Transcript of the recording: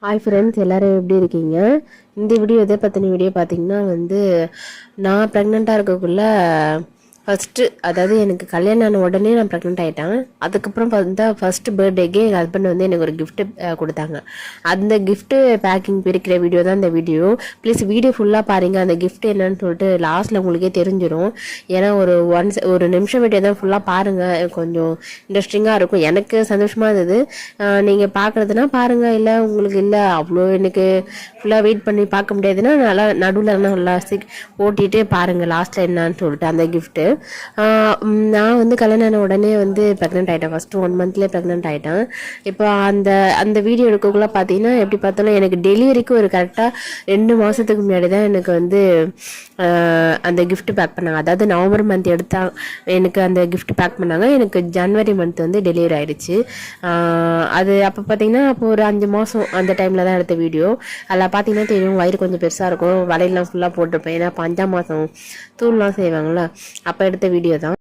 Hi friends, எல்லோரும் எப்படி இருக்கீங்க? இந்த வீடியோ எதை பற்றின வீடியோ பார்த்தீங்கன்னா நான் ப்ரெக்னெண்ட்டாக இருக்கக்குள்ள ஃபஸ்ட்டு, அதாவது எனக்கு கல்யாணம் ஆன உடனே நான் ப்ரெக்னென்ட் ஆகிட்டேன். அதுக்கப்புறம் பார்த்தா ஃபஸ்ட்டு பர்த்டேக்கே எங்கள் ஹஸ்பண்ட் எனக்கு ஒரு கிஃப்ட்டு கொடுத்தாங்க. அந்த கிஃப்ட்டு பேக்கிங் பிரிக்கிற வீடியோ தான் இந்த வீடியோ. ப்ளீஸ் வீடியோ ஃபுல்லாக பாருங்கள். அந்த கிஃப்ட் என்னன்னு சொல்லிட்டு லாஸ்ட்டில் உங்களுக்கே தெரிஞ்சிடும். ஏன்னா ஒரு நிமிஷம் வீடியோ தான் ஃபுல்லாக பாருங்கள், கொஞ்சம் இன்ட்ரெஸ்டிங்காக இருக்கும். எனக்கு சந்தோஷமாக இருந்தது. நீங்கள் பார்க்குறதுனா பாருங்கள், இல்லை உங்களுக்கு இல்லை அவ்வளோ எனக்கு ஃபுல்லாக வெயிட் பண்ணி பார்க்க முடியாதுன்னா நல்லா நடுவில் நல்லா ஓட்டிகிட்டே பாருங்கள் லாஸ்ட்டில் என்னான்னு சொல்லிட்டு அந்த கிஃப்ட்டு. நான் கல்யாணம் ஆன உடனே ப்ரெக்னென்ட் ஆகிட்டேன். ஃபஸ்ட்டு 1 மந்த்லேயே ப்ரெக்னென்ட் ஆகிட்டேன். இப்போ அந்த வீடியோ எடுக்கக்குள்ள பார்த்தீங்கன்னா எப்படி பார்த்தாலும் எனக்கு டெலிவரிக்கு ஒரு கரெக்டாக 2 மாதத்துக்கு முன்னாடி தான் எனக்கு அந்த கிஃப்ட் பேக் பண்ணாங்க. அதாவது நவம்பர் மந்த் எனக்கு அந்த கிஃப்ட் பேக் பண்ணாங்க. எனக்கு ஜனவரி மந்த் டெலிவரி ஆகிடுச்சு. அது அப்போ பார்த்தீங்கன்னா அப்போ ஒரு 5 மாதம் அந்த டைமில் தான் எடுத்த வீடியோ. அதில் பார்த்தீங்கன்னா தெரியும், வயிறு கொஞ்சம் பெருசாக இருக்கும், வலையெல்லாம் ஃபுல்லாக போட்டிருப்பேன். ஏன்னா இப்போ 5ஆம் மாதம் தூள்லாம் செய்வாங்களா, அப்போ எடுத்த வீடியோ தான்.